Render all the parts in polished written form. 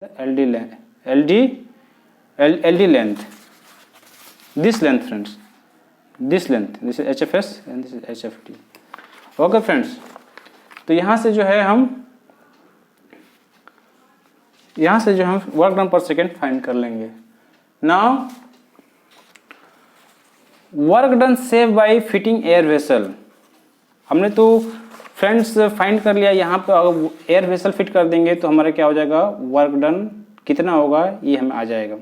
LD length, LD length, this length friends, this length, this is HFS and this is HFT. Okay friends, तो यहाँ से जो है हम वर्क डन पर सेकेंड फाइंड कर लेंगे. Now work done save by fitting air vessel. हमने तो फ्रेंड्स फाइंड कर लिया. यहाँ पे अगर एयर वेसल फिट कर देंगे तो हमारा क्या हो जाएगा, वर्क डन कितना होगा ये हमें आ जाएगा.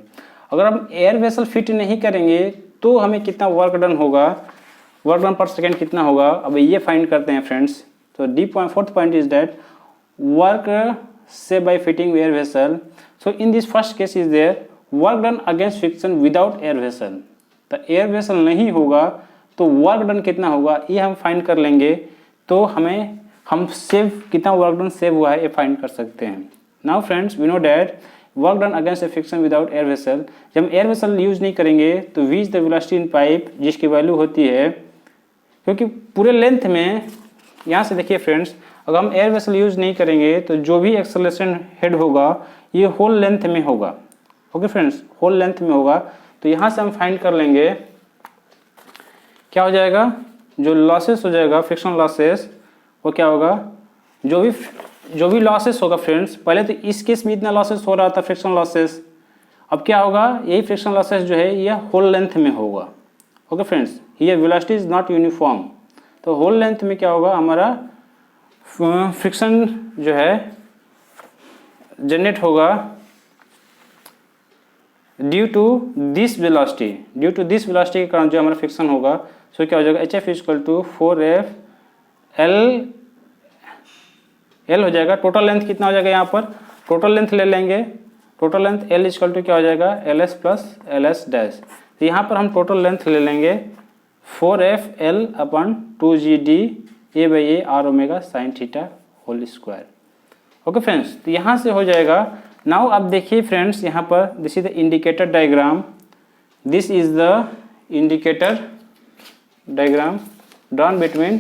अगर हम एयर वेसल फिट नहीं करेंगे तो हमें कितना वर्क डन होगा, वर्क डन पर सेकेंड कितना होगा, अब ये फाइंड करते हैं फ्रेंड्स. तो the point, fourth point is that work save by fitting air vessel. So in this first case is there work done against friction without air vessel. तो air vessel नहीं होगा तो वर्क डन कितना होगा ये हम find कर लेंगे. तो हम सेव कितना वर्क डन सेव हुआ है ये फाइंड कर सकते हैं. Now friends we know that work done against a friction without air vessel. जब हम एयर वेसल यूज नहीं करेंगे तो we is the velocity in pipe जिसकी वैल्यू होती है, क्योंकि पूरे लेंथ में यहाँ से देखिए फ्रेंड्स, अगर हम एयर वेसल यूज नहीं करेंगे तो जो भी एक्सेलरेशन हेड होगा ये होल लेंथ में होगा. ओके फ्रेंड्स, होल लेंथ में होगा. तो यहाँ से हम फाइंड कर लेंगे क्या हो जाएगा, जो लॉसेस हो जाएगा फ्रिक्शन लॉसेस वो क्या होगा, जो भी लॉसेस होगा फ्रेंड्स. पहले तो इस केस में इतना लॉसेस हो रहा था फ्रिक्शन लॉसेस, अब क्या होगा, यही फ्रिक्शन लॉसेस जो है ये होल लेंथ में होगा. ओके फ्रेंड्स, ये वेलोसिटी इज नॉट यूनिफॉर्म. तो होल लेंथ में क्या होगा, हमारा फ्रिक्शन जो है जनरेट होगा ड्यू टू दिस वेलोसिटी के कारण जो हमारा फ्रिक्शन होगा. सो क्या हो जाएगा, HF equal to 4F L हो जाएगा. टोटल लेंथ कितना हो जाएगा, यहाँ पर टोटल लेंथ ले लेंगे. Total length L equal to क्या हो जाएगा, LS प्लस LS डैश. तो यहाँ पर हम टोटल लेंथ ले लेंगे 4F L अपन 2GD A/A R omega sine theta whole square. Okay friends, तो यहाँ से हो जाएगा. नाउ अब देखिए फ्रेंड्स, यहाँ पर this is the indicator diagram. This is the indicator diagram drawn between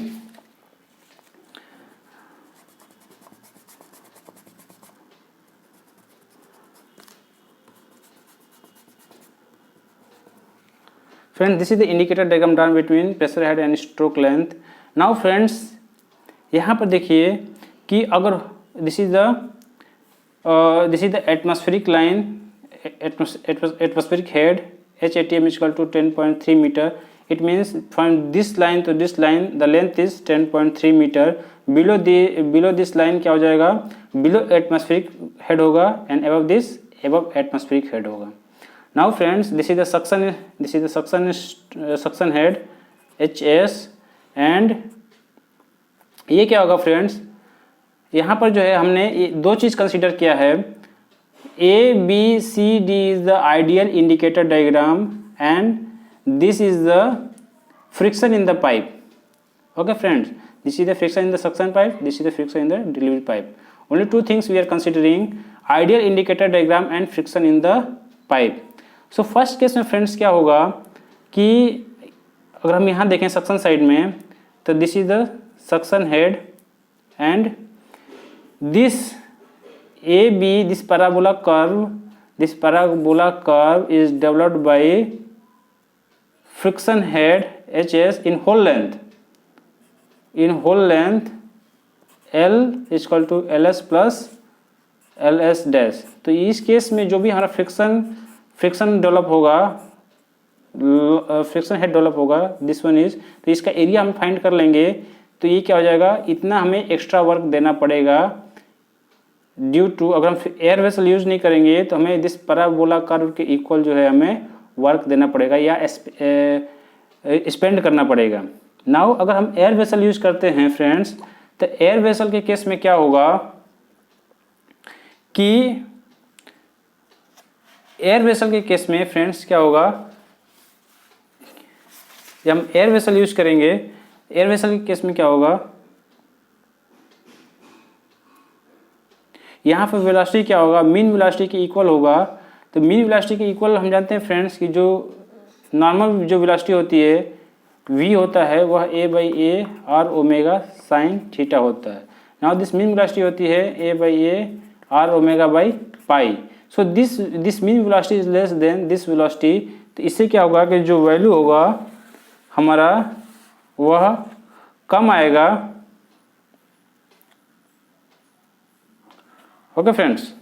friends, this is the indicator diagram drawn between pressure head and stroke length. Now friends, यहाँ पर देखिए कि अगर this is the atmospheric line, atmospheric head HATM equal to 10.3 metre. It means from this line to this line the length is 10.3 meter. Below this line क्या हो जाएगा, below atmospheric head होगा and above atmospheric head होगा. Now friends, this is the suction head HS and ये क्या होगा friends, यहाँ पर जो है हमने दो चीज़ कंसीडर किया है. ABCD is the ideal indicator diagram and this is the friction in the pipe. Okay friends, this is the friction in the suction pipe, this is the friction in the delivery pipe. Only two things we are considering, ideal indicator diagram and friction in the pipe. So first case में friends क्या होगा कि अगर हम यहाँ देखें suction side में, तो this is the suction head and this AB, this parabola curve is developed by friction head HS in whole length L equal to LS plus LS dash. तो इस केस में जो भी हमारा फ्रिक्शन डेवलप होगा, friction head develop होगा, this one is, तो इसका एरिया हम फाइंड कर लेंगे. तो ये क्या हो जाएगा, इतना हमें एक्स्ट्रा वर्क देना पड़ेगा ड्यू टू, अगर हम एयर वेसल यूज नहीं करेंगे तो हमें दिस पैराबोला कर्व के इक्वल जो है हमें वर्क देना पड़ेगा या स्पेंड करना पड़ेगा. नाउ अगर हम एयर वेसल यूज करते हैं फ्रेंड्स, तो एयर वेसल के केस में क्या होगा कि एयर वेसल के केस में फ्रेंड्स क्या होगा, जब हम एयर वेसल यूज करेंगे, एयर वेसल के केस में क्या होगा, यहाँ पर वेलोसिटी क्या होगा, मीन वेलोसिटी के इक्वल होगा. तो मीन वेलोसिटी के इक्वल हम जानते हैं फ्रेंड्स कि जो नॉर्मल जो वेलोसिटी होती है v होता है वह A/A R omega sine theta होता है. नाउ दिस मीन वेलोसिटी होती है A/A R omega by pi. So this mean velocity is less than this velocity. तो इससे क्या होगा कि जो वैल्यू होगा हमारा वह कम आएगा। Okay friends,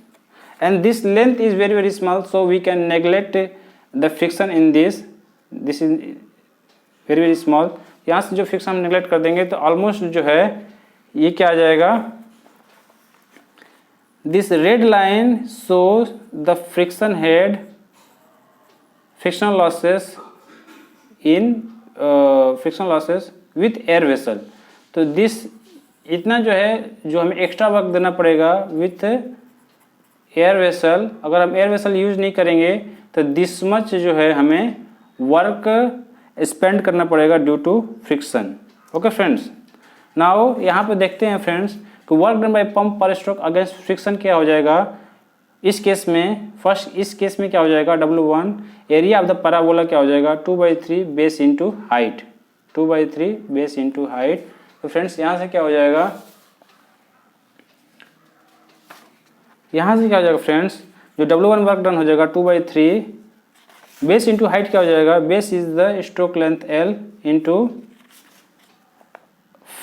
and this length is very very small, so we can neglect the friction in this is very very small। यहाँ से जो फ्रिक्शन हम नेग्लेक्ट कर देंगे तो ऑलमोस्ट जो है ये क्या आ जाएगा, this red line shows the friction head frictional losses in frictional losses with air vessel। तो दिस इतना जो है जो हमें एक्स्ट्रा वर्क देना पड़ेगा विथ एयर वेसल। अगर हम एयर वेसल यूज नहीं करेंगे तो दिस मच जो है हमें वर्क स्पेंड करना पड़ेगा due to friction. Okay friends, now यहाँ पे देखते हैं फ्रेंड्स कि work done by pump per stroke against friction क्या हो जाएगा। इस केस में फर्स्ट इस केस में क्या हो जाएगा, W1 area of the parabola क्या हो जाएगा 2/3 base into height, 2/3 base into height. तो फ्रेंड्स यहाँ से क्या हो जाएगा, यहाँ से क्या हो जाएगा फ्रेंड्स, जो W1 वर्क डन हो जाएगा 2/3 बेस इंटू हाइट क्या हो जाएगा, base is the stroke length L into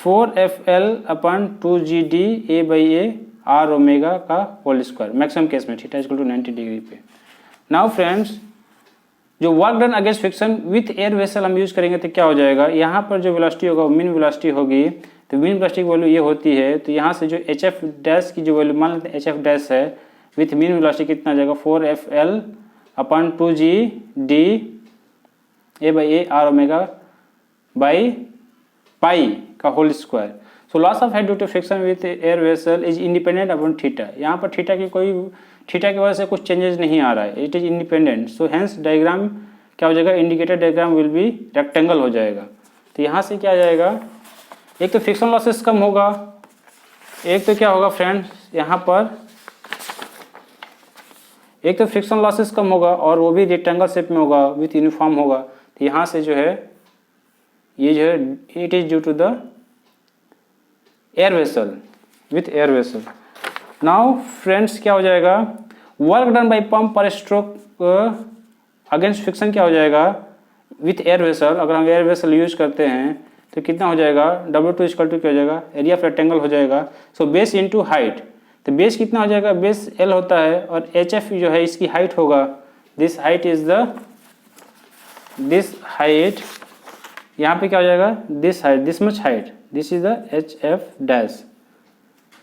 4FL upon 2GD A/A R omega का होल स्क्वायर मैक्सिमम केस में थीटा इक्वल टू 90 डिग्री पे। नाउ फ्रेंड्स जो work done against friction with air vessel हम use करेंगे तो क्या हो जाएगा, यहाँ पर जो वेलोसिटी होगा वो मीन वेलोसिटी होगी। तो मीन वेलोसिटी की वैल्यू ये होती है, तो यहाँ से जो HF डैश की जो वैल्यू मान लेते हैं HF डैश है विथ मीन वेलोसिटी कितना आ जाएगा 4FL upon 2GD A/A R omega by pi का whole square. So loss of head due to friction with air vessel is independent upon theta. यहाँ पर थीटा की वजह से कुछ चेंजेस नहीं आ रहा है, it is independent. So hence diagram क्या हो जाएगा, indicated diagram will be rectangle हो जाएगा। तो यहाँ से क्या आ जाएगा, एक तो फ्रिक्शन लॉसेस कम होगा, एक तो क्या होगा फ्रेंड्स यहाँ पर एक तो फ्रिक्शन लॉसेस कम होगा और वो भी रेक्टेंगल शेप में होगा विथ यूनिफॉर्म होगा। तो यहाँ से जो है ये जो है it is due to the air vessel with air vessel. Now friends क्या हो जाएगा, work done by pump per stroke against friction क्या हो जाएगा विथ एयर वेसल। अगर हम एयर वेसल यूज करते हैं तो कितना हो जाएगा, W2 इक्वल टू क्या हो जाएगा, एरिया ऑफ रेक्टेंगल हो जाएगा। सो बेस इंटू हाइट, तो बेस कितना हो जाएगा, बेस L होता है और HF जो है इसकी हाइट होगा, this height is the this height, यहाँ पे क्या हो जाएगा this height, this much height, this is the HF dash.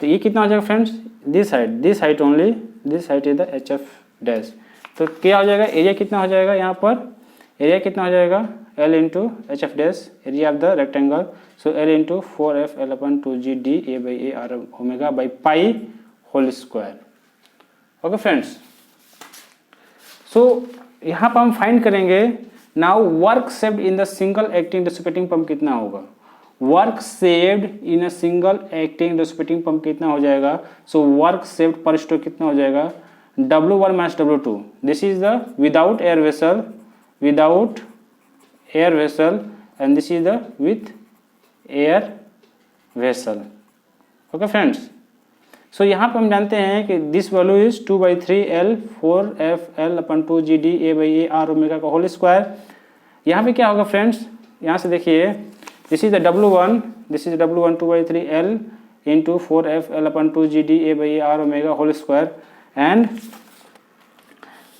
तो ये कितना हो जाएगा friends, this height only, this height is the HF dash. तो क्या हो जाएगा, एरिया कितना हो जाएगा, यहाँ पर एरिया कितना हो जाएगा L into HF dash area of the rectangle. So L into 4FL upon 2GD A/A R omega by pi whole square. Okay friends, so यहाँ पर हम फाइंड करेंगे now work saved in the single acting reciprocating pump कितना होगा। Work saved in a single acting reciprocating pump कितना हो जाएगा। So work saved per stroke कितना हो जाएगा, W1 minus W2। This is the without air vessel and this is the with air vessel. Okay friends, so यहाँ पे हम जानते हैं कि this value is 2/3L 4FL upon 2GD A/A R omega का होल स्क्वायर। यहाँ पे क्या होगा फ्रेंड्स, यहाँ से देखिए this is the W1 2/3L into 4FL upon 2GD A/A R omega whole square and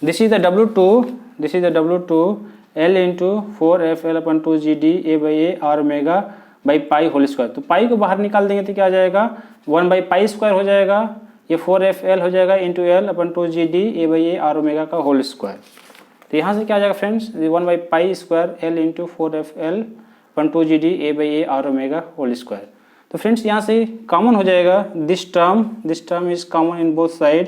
this is the W2 L into 4FL upon 2GD A/A R omega by pi whole square. तो पाई को बाहर निकाल देंगे तो क्या आ जाएगा, 1/पाई square हो जाएगा, ये 4FL हो जाएगा इंटू L अपन 2GD A/A R ओमेगा का होल स्क्वायर। तो यहाँ से क्या आ जाएगा फ्रेंड्स, 1/पाई square L into 4FL upon 2GD A/A R omega whole square. तो फ्रेंड्स यहाँ से कॉमन हो जाएगा, this term is common in both side.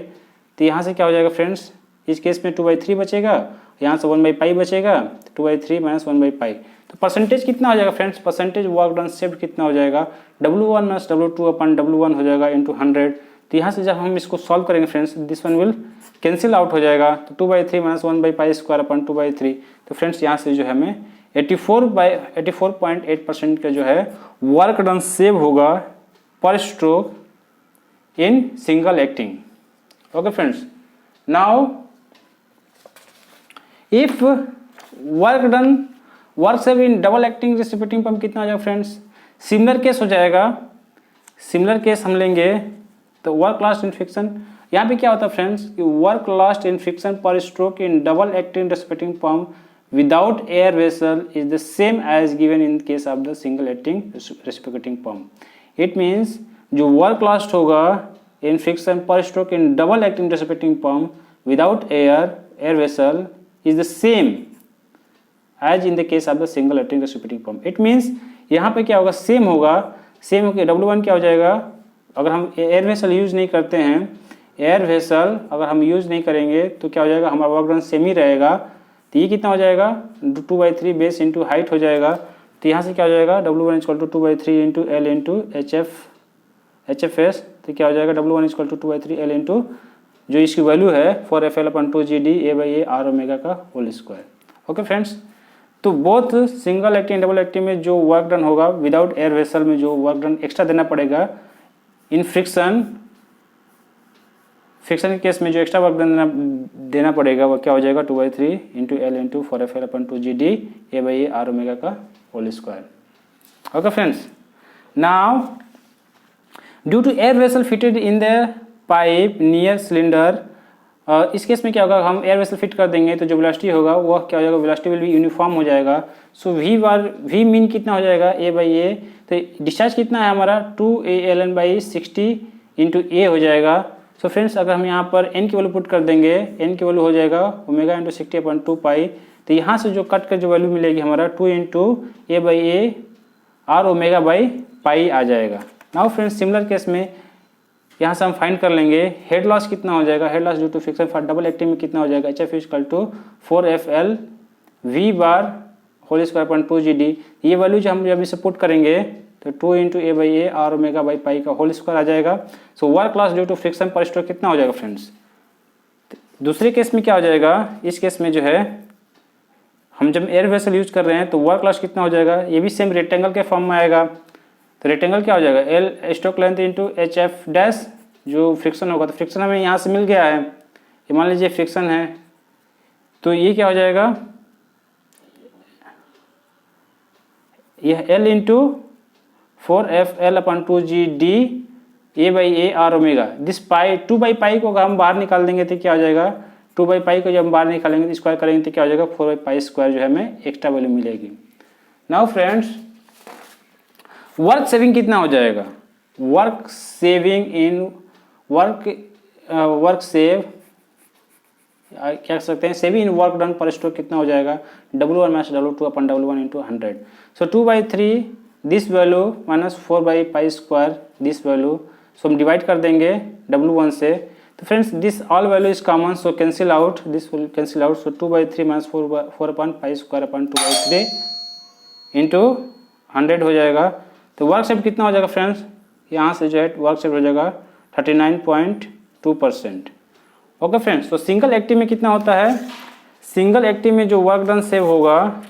तो यहाँ से क्या हो जाएगा फ्रेंड्स, इस केस में 2/3 बचेगा, यहाँ से 1/पाई बचेगा, 2/3 माइनस 1/पाई। तो परसेंटेज कितना हो जाएगा friends, percentage work done saved कितना हो जाएगा, W1 माइनस W2 अपन W1 हो जाएगा इंटू 100। तो यहाँ से जब हम इसको सॉल्व करेंगे friends, this one will cancel out हो जाएगा। तो 2/3 माइनस 1/पाई स्क्वायर अपन 2/3। तो फ्रेंड्स यहाँ से जो है हमें 84.8% का जो है वर्क डन सेव होगा पर stroke in single acting. Okay friends, now if work save in double acting reciprocating pump कितना हो जाएगा फ्रेंड्स? सिमिलर केस हो जाएगा, सिमिलर केस हम लेंगे तो वर्क लास्ट इन फ्रिक्शन, यहाँ पे क्या होता है फ्रेंड्स कि work lost in friction per stroke in double acting reciprocating pump without air vessel is the same as given in case of the single acting reciprocating pump. It means जो work lost होगा in friction per stroke in double acting reciprocating pump without air vessel is the same as in the case of the single acting reciprocating pump. It means यहाँ पे क्या होगा, same होगा, same होकर W1 क्या हो जाएगा, अगर हम एयर वेसल यूज नहीं करते हैं, एयर वेसल अगर हम यूज नहीं करेंगे तो क्या हो जाएगा, हमारा वर्क डन सेम ही रहेगा। तो ये कितना हो जाएगा 2/3 बेस इंटू हाइट हो जाएगा। तो यहाँ से क्या हो जाएगा W1 = 2/3 into L into HFS। तो क्या हो जाएगा W1 = 2/3 L इंटू जो इसकी वैल्यू है 4FL/2GD A/A R ओमेगा का होल स्क्वायर। ओके फ्रेंड्स, तो both single acting double acting में जो वर्क डन होगा विदाउट एयर वेसल में जो वर्क डन एक्स्ट्रा देना पड़ेगा इन फ्रिक्शन के केस में जो एक्स्ट्रा वर्क डन देना पड़ेगा वो क्या हो जाएगा 2/3 into L into 4FL/2GD A/A R omega का whole square. Okay friends, now due to air vessel fitted in the pipe near cylinder, इस केस में क्या होगा, हम एयर वेसल फिट कर देंगे तो जो वेलोसिटी होगा वह क्या हो जाएगा, वेलोसिटी विल बी यूनिफॉर्म हो जाएगा। सो V मीन कितना हो जाएगा A/A, तो डिस्चार्ज कितना है हमारा 2ALN/60 इंटू A हो जाएगा। सो फ्रेंड्स, अगर हम यहाँ पर n की वैल्यू पुट कर देंगे, n की वैल्यू हो जाएगा ओमेगा इंटू 60/2 पाई। तो यहाँ से जो कट कर जो वैल्यू मिलेगी हमारा 2 into A/A R omega by pi आ जाएगा। नाउ फ्रेंड्स, सिमिलर केस में यहाँ से हम फाइंड कर लेंगे हेड लॉस कितना हो जाएगा, head loss due to friction for double acting में कितना हो जाएगा, HF = 4FL V bar whole स्क्वायर/2GD। ये वैल्यू जो हम जब इसे पुट करेंगे तो 2 into A/A R omega by pi का होल स्क्वायर आ जाएगा। So work loss due to friction per stroke कितना हो जाएगा फ्रेंड्स? दूसरे केस में क्या हो जाएगा, इस केस में जो है हम जब एयर वेसल यूज कर रहे हैं तो वर्क लॉस कितना हो जाएगा, ये भी सेम रेक्टेंगल के फॉर्म में आएगा। तो रेक्टेंगल क्या हो जाएगा L stroke length into HF dash जो फ्रिक्शन होगा, तो फ्रिक्शन हमें यहाँ से मिल गया है, ये मान लीजिए फ्रिक्शन है, तो ये क्या हो जाएगा, यह L into 4FL/2GD A/A R omega. This pi 2/पाई को अगर हम बाहर निकाल देंगे तो क्या हो जाएगा, 2/पाई को जब हम बाहर निकालेंगे तो स्क्वायर करेंगे तो क्या हो जाएगा 4/पाई² जो है हमें एक्स्ट्रा वैल्यू मिलेगी। नाउ फ्रेंड्स, वर्क सेविंग कितना हो जाएगा, वर्क सेव क्या कह सकते हैं, saving in work done per stroke कितना हो जाएगा W1 - W2/W1 into 100। So 2/3 this value minus 4/पाई² दिस वैल्यू, सो हम डिवाइड कर देंगे W1 से। तो friends, this all value is common, so cancel out, this will cancel out. So 2/3 minus 4/पाई² इंटू 100 हो जाएगा। तो वर्क सेव कितना हो जाएगा फ्रेंड्स, यहाँ से जो है वर्क सेव हो जाएगा 39.2%। ओके फ्रेंड्स, तो सिंगल एक्टिव में कितना होता है, सिंगल एक्टिव में जो वर्क डन सेव होगा,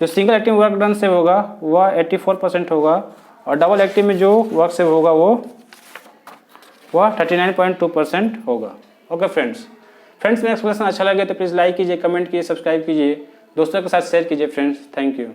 जो single active work done save होगा वह 84% होगा, और डबल एक्टिव में जो वर्क सेव होगा वह 39.2% होगा। ओके फ्रेंड्स, मेरा एक्सप्लेनेशन अच्छा लगे तो प्लीज़ लाइक कीजिए, कमेंट कीजिए, सब्सक्राइब कीजिए, दोस्तों के साथ शेयर कीजिए फ्रेंड्स। Thank you.